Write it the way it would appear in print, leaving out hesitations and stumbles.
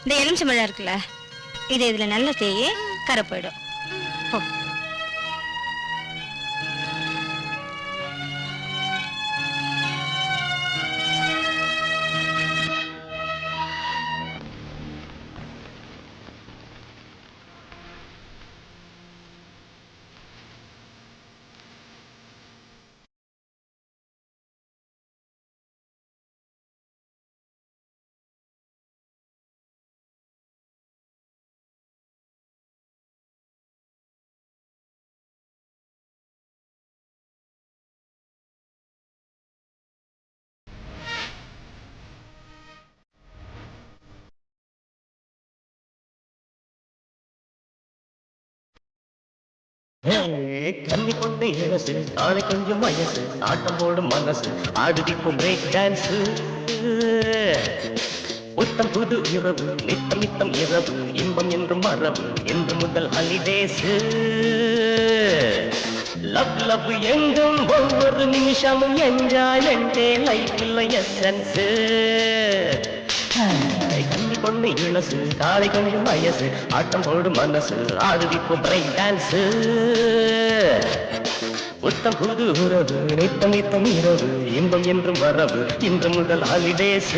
இந்த எலுமிச்சம்பழம் இருக்குல்ல, இது இதுல நல்ல தேயே கரை போயிடும். போ. கண்ணி பொண்ணு இழசு ஆளை கொஞ்சம் வயசு ஆட்டம் போடும் மனசு ஆடுதிக்கும் பிரேக் டான்ஸ் புத்தம் புது இரவு நித்தம் நித்தம் இரவு இன்பம் என்றும் மரபு என்று முதல் ஹாலிடேஸ் லவ் லவ் எங்கும் ஒவ்வொரு நிமிஷமும் என்ஜாய்மெண்டே லைஃப்ல எசன்ஸ் கண்ணி பொண்ணு இழசு காலை கொஞ்சம் வயசு ஆட்டம் போடும் மனசு ஆடுதிக்கும் பிரேக் டான்ஸ் புத்தம் புது உறவு நித்தம் நித்தம் இரவு இன்பம் என்றும் வரவு இன்று முதல் ஹாலிடேஸ்